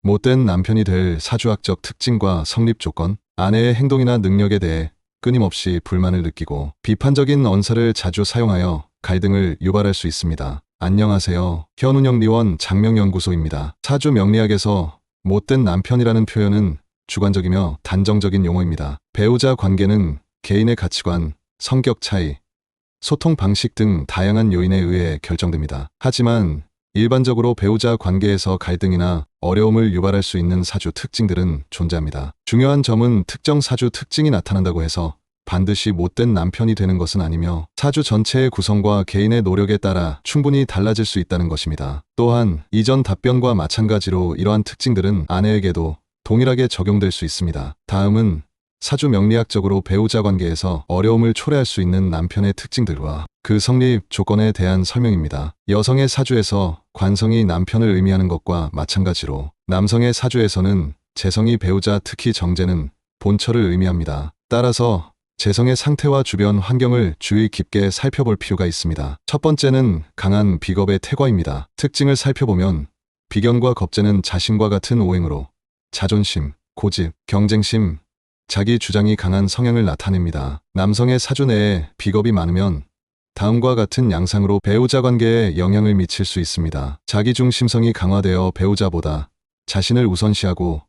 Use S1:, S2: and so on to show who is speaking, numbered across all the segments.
S1: 못된 남편이 될 사주학적 특징과 성립 조건, 아내의 행동이나 능력에 대해 끊임없이 불만을 느끼고 비판적인 언사를 자주 사용하여 갈등을 유발할 수 있습니다. 안녕하세요. 현운영리원 장명연구소입니다. 사주 명리학에서 못된 남편이라는 표현은 주관적이며 단정적인 용어입니다. 배우자 관계는 개인의 가치관, 성격 차이, 소통 방식 등 다양한 요인에 의해 결정됩니다. 하지만 일반적으로 배우자 관계에서 갈등이나 어려움을 유발할 수 있는 사주 특징들은 존재합니다. 중요한 점은 특정 사주 특징이 나타난다고 해서 반드시 못된 남편이 되는 것은 아니며 사주 전체의 구성과 개인의 노력에 따라 충분히 달라질 수 있다는 것입니다. 또한 이전 답변과 마찬가지로 이러한 특징들은 아내에게도 동일하게 적용될 수 있습니다. 다음은 사주 명리학적으로 배우자 관계에서 어려움을 초래할 수 있는 남편의 특징들과 그 성립 조건에 대한 설명입니다. 여성의 사주에서 관성이 남편을 의미하는 것과 마찬가지로 남성의 사주에서는 재성이 배우자, 특히 정제는 본처를 의미합니다. 따라서 재성의 상태와 주변 환경을 주의 깊게 살펴볼 필요가 있습니다. 첫 번째는 강한 비겁의 태과입니다. 특징을 살펴보면 비견과 겁재는 자신과 같은 오행으로 자존심, 고집, 경쟁심, 자기 주장이 강한 성향을 나타냅니다. 남성의 사주 내에 비겁이 많으면 다음과 같은 양상으로 배우자 관계에 영향을 미칠 수 있습니다. 자기중심성이 강화되어 배우자보다 자신을 우선시하고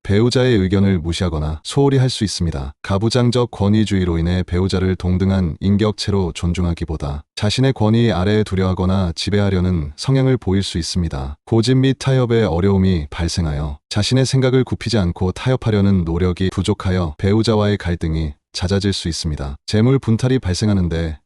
S1: 배우자의 의견을 무시하거나 소홀히 할 수 있습니다. 가부장적 권위주의로 인해 배우자를 동등한 인격체로 존중하기보다 자신의 권위 아래에 두려워하거나 지배하려는 성향을 보일 수 있습니다. 고집 및 타협의 어려움이 발생하여 자신의 생각을 굽히지 않고 타협하려는 노력이 부족하여 배우자와의 갈등이 잦아질 수 있습니다. 재물 분탈이 발생하는데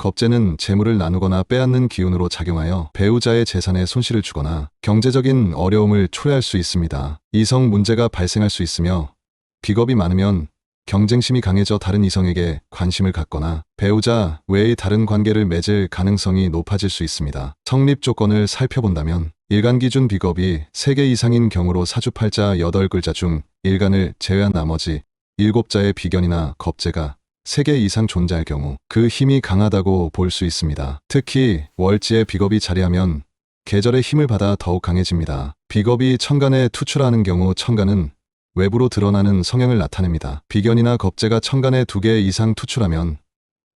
S1: 겁재는 재물을 나누거나 빼앗는 기운으로 작용하여 배우자의 재산에 손실을 주거나 경제적인 어려움을 초래할 수 있습니다. 이성 문제가 발생할 수 있으며 비겁이 많으면 경쟁심이 강해져 다른 이성에게 관심을 갖거나 배우자 외의 다른 관계를 맺을 가능성이 높아질 수 있습니다. 성립 조건을 살펴본다면 일간 기준 비겁이 3개 이상인 경우로 사주팔자 8글자 중 일간을 제외한 나머지 7자의 비견이나 겁재가 3개 이상 존재할 경우 그 힘이 강하다고 볼 수 있습니다. 특히 월지에 비겁이 자리하면 계절의 힘을 받아 더욱 강해집니다. 비겁이 천간에 투출하는 경우 천간은 외부로 드러나는 성향을 나타냅니다. 비견이나 겁재가 천간에 2개 이상 투출하면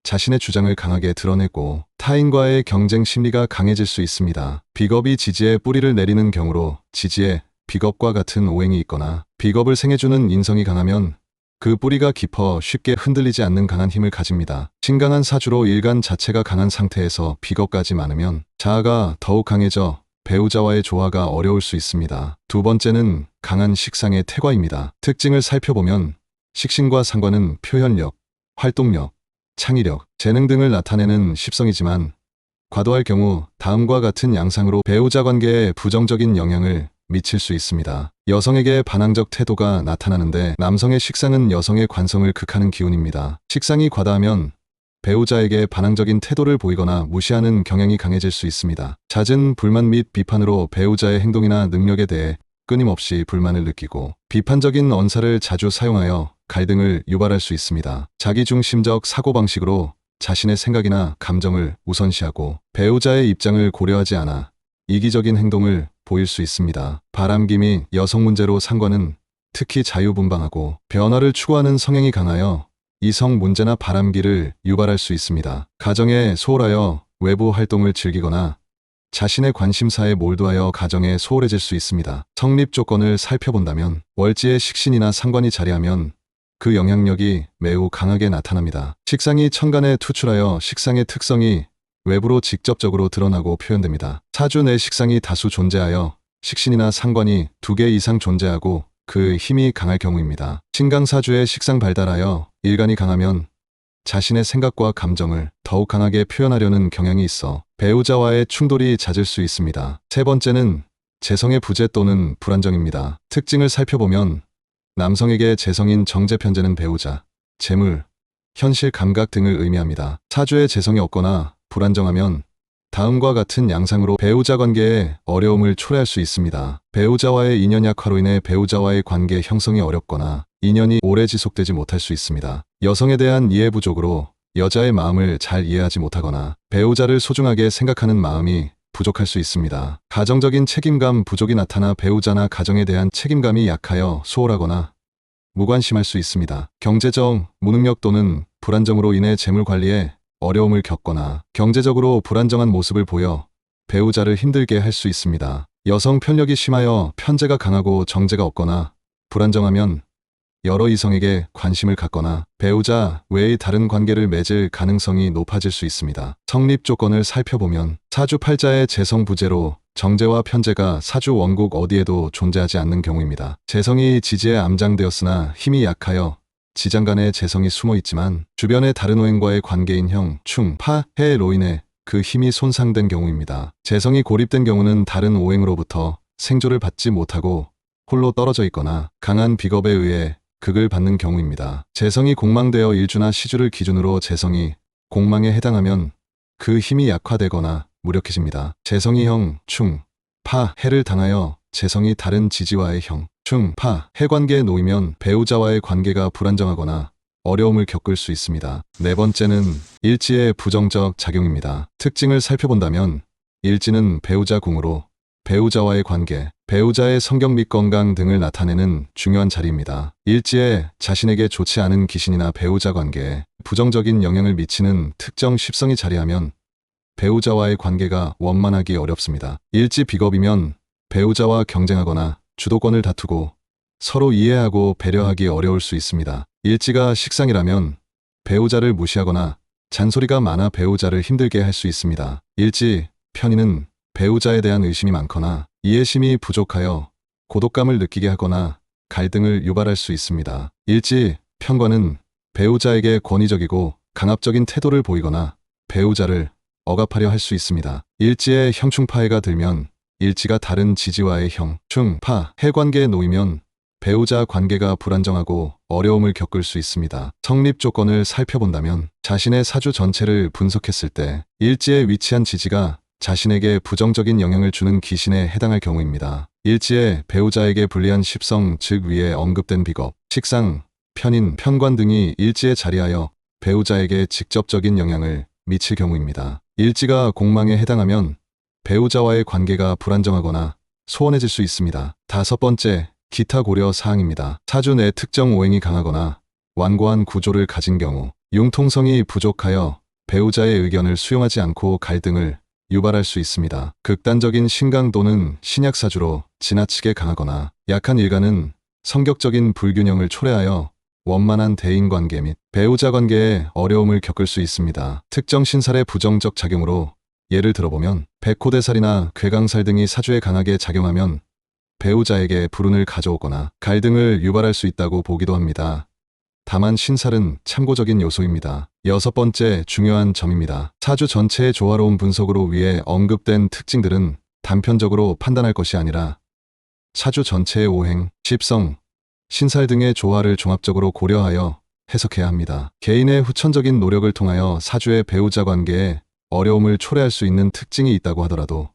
S1: 자신의 주장을 강하게 드러내고 타인과의 경쟁 심리가 강해질 수 있습니다. 비겁이 지지에 뿌리를 내리는 경우로 지지에 비겁과 같은 오행이 있거나 비겁을 생해주는 인성이 강하면 그 뿌리가 깊어 쉽게 흔들리지 않는 강한 힘을 가집니다. 신강한 사주로 일간 자체가 강한 상태에서 비겁까지 많으면 자아가 더욱 강해져 배우자와의 조화가 어려울 수 있습니다. 두 번째는 강한 식상의 태과입니다. 특징을 살펴보면 식신과 상관은 표현력, 활동력, 창의력, 재능 등을 나타내는 십성이지만 과도할 경우 다음과 같은 양상으로 배우자 관계에 부정적인 영향을 미칠 수 있습니다. 여성에게 반항적 태도가 나타나는데 남성의 식상은 여성의 관성을 극하는 기운입니다. 식상이 과다하면 배우자에게 반항적인 태도를 보이거나 무시하는 경향이 강해질 수 있습니다. 잦은 불만 및 비판으로 배우자의 행동이나 능력에 대해 끊임없이 불만을 느끼고 비판적인 언사를 자주 사용하여 갈등을 유발할 수 있습니다. 자기중심적 사고방식으로 자신의 생각이나 감정을 우선시하고 배우자의 입장을 고려하지 않아 이기적인 행동을 보일 수 있습니다. 바람기 및 여성 문제로 상관은 특히 자유분방하고 변화를 추구하는 성향이 강하여 이성 문제나 바람기를 유발할 수 있습니다. 가정에 소홀하여 외부 활동을 즐기거나 자신의 관심사에 몰두하여 가정에 소홀해질 수 있습니다. 성립 조건을 살펴본다면 월지에 식신이나 상관이 자리하면 그 영향력이 매우 강하게 나타납니다. 식상이 천간에 투출하여 식상의 특성이 외부로 직접적으로 드러나고 표현됩니다. 사주 내 식상이 다수 존재하여 식신이나 상관이 2개 이상 존재하고 그 힘이 강할 경우입니다. 신강사주의 식상 발달하여 일간이 강하면 자신의 생각과 감정을 더욱 강하게 표현하려는 경향이 있어 배우자와의 충돌이 잦을 수 있습니다. 세 번째는 재성의 부재 또는 불안정입니다. 특징을 살펴보면 남성에게 재성인 정제 편재는 배우자, 재물, 현실 감각 등을 의미합니다. 사주에 재성이 없거나 불안정하면 다음과 같은 양상으로 배우자 관계에 어려움을 초래할 수 있습니다. 배우자와의 인연 약화로 인해 배우자와의 관계 형성이 어렵거나 인연이 오래 지속되지 못할 수 있습니다. 여성에 대한 이해 부족으로 여자의 마음을 잘 이해하지 못하거나 배우자를 소중하게 생각하는 마음이 부족할 수 있습니다. 가정적인 책임감 부족이 나타나 배우자나 가정에 대한 책임감이 약하여 소홀하거나 무관심할 수 있습니다. 경제적 무능력 또는 불안정으로 인해 재물 관리에 어려움을 겪거나 경제적으로 불안정한 모습을 보여 배우자를 힘들게 할 수 있습니다. 여성 편력이 심하여 편제가 강하고 정제가 없거나 불안정하면 여러 이성에게 관심을 갖거나 배우자 외의 다른 관계를 맺을 가능성이 높아질 수 있습니다. 성립 조건을 살펴보면 사주팔자의 재성부재로 정제와 편제가 사주 원국 어디에도 존재하지 않는 경우입니다. 재성이 지지에 암장되었으나 힘이 약하여 지장간에 재성이 숨어 있지만 주변의 다른 오행과의 관계인 형, 충, 파, 해로 인해 그 힘이 손상된 경우입니다. 재성이 고립된 경우는 다른 오행으로부터 생조를 받지 못하고 홀로 떨어져 있거나 강한 비겁에 의해 극을 받는 경우입니다. 재성이 공망되어 일주나 시주를 기준으로 재성이 공망에 해당하면 그 힘이 약화되거나 무력해집니다. 재성이 형, 충, 파, 해를 당하여 재성이 다른 지지와의 형, 충, 파, 해 관계에 놓이면 배우자와의 관계가 불안정하거나 어려움을 겪을 수 있습니다. 네 번째는 일지의 부정적 작용입니다. 특징을 살펴본다면 일지는 배우자 궁으로 배우자와의 관계, 배우자의 성격 및 건강 등을 나타내는 중요한 자리입니다. 일지에 자신에게 좋지 않은 귀신이나 배우자 관계에 부정적인 영향을 미치는 특정 십성이 자리하면 배우자와의 관계가 원만하기 어렵습니다. 일지 비겁이면 배우자와 경쟁하거나 주도권을 다투고 서로 이해하고 배려하기 어려울 수 있습니다. 일지가 식상이라면 배우자를 무시하거나 잔소리가 많아 배우자를 힘들게 할 수 있습니다. 일지 편인은 배우자에 대한 의심이 많거나 이해심이 부족하여 고독감을 느끼게 하거나 갈등을 유발할 수 있습니다. 일지 편관은 배우자에게 권위적이고 강압적인 태도를 보이거나 배우자를 억압하려 할 수 있습니다. 일지에 형충파해가 들면 일지가 다른 지지와의 형, 충, 파, 해 관계에 놓이면 배우자 관계가 불안정하고 어려움을 겪을 수 있습니다. 성립 조건을 살펴본다면 자신의 사주 전체를 분석했을 때 일지에 위치한 지지가 자신에게 부정적인 영향을 주는 귀신에 해당할 경우입니다. 일지에 배우자에게 불리한 십성, 즉 위에 언급된 비겁, 식상, 편인, 편관 등이 일지에 자리하여 배우자에게 직접적인 영향을 미칠 경우입니다. 일지가 공망에 해당하면 배우자와의 관계가 불안정하거나 소원해질 수 있습니다. 다섯 번째, 기타 고려 사항입니다. 사주 내 특정 오행이 강하거나 완고한 구조를 가진 경우, 융통성이 부족하여 배우자의 의견을 수용하지 않고 갈등을 유발할 수 있습니다. 극단적인 신강 또는 신약사주로 지나치게 강하거나 약한 일가는 성격적인 불균형을 초래하여 원만한 대인관계 및 배우자 관계에 어려움을 겪을 수 있습니다. 특정 신살의 부정적 작용으로 예를 들어보면 백호대살이나 괴강살 등이 사주에 강하게 작용하면 배우자에게 불운을 가져오거나 갈등을 유발할 수 있다고 보기도 합니다. 다만 신살은 참고적인 요소입니다. 여섯 번째 중요한 점입니다. 사주 전체의 조화로운 분석으로 위에 언급된 특징들은 단편적으로 판단할 것이 아니라 사주 전체의 오행, 십성, 신살 등의 조화를 종합적으로 고려하여 해석해야 합니다. 개인의 후천적인 노력을 통하여 사주의 배우자 관계에 어려움을 초래할 수 있는 특징이 있다고 하더라도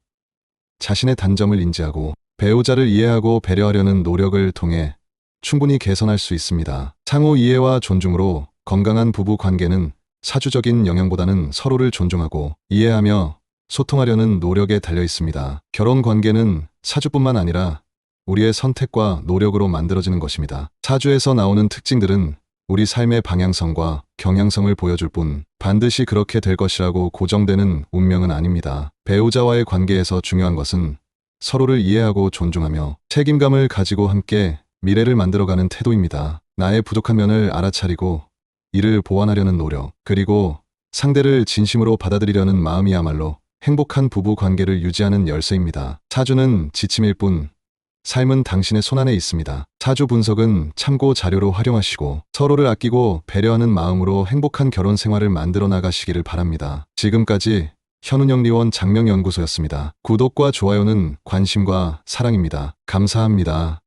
S1: 자신의 단점을 인지하고 배우자를 이해하고 배려하려는 노력을 통해 충분히 개선할 수 있습니다. 상호 이해와 존중으로 건강한 부부 관계는 사주적인 영향보다는 서로를 존중하고 이해하며 소통하려는 노력에 달려 있습니다. 결혼 관계는 사주뿐만 아니라 우리의 선택과 노력으로 만들어지는 것입니다. 사주에서 나오는 특징들은 우리 삶의 방향성과 경향성을 보여줄 뿐 반드시 그렇게 될 것이라고 고정되는 운명은 아닙니다. 배우자와의 관계에서 중요한 것은 서로를 이해하고 존중하며 책임감을 가지고 함께 미래를 만들어가는 태도입니다. 나의 부족한 면을 알아차리고 이를 보완하려는 노력, 그리고 상대를 진심으로 받아들이려는 마음이야말로 행복한 부부 관계를 유지하는 열쇠입니다. 사주는 지침일 뿐 삶은 당신의 손안에 있습니다. 사주 분석은 참고 자료로 활용하시고 서로를 아끼고 배려하는 마음으로 행복한 결혼 생활을 만들어 나가시기를 바랍니다. 지금까지 현운영리원 장명연구소였습니다. 구독과 좋아요는 관심과 사랑입니다. 감사합니다.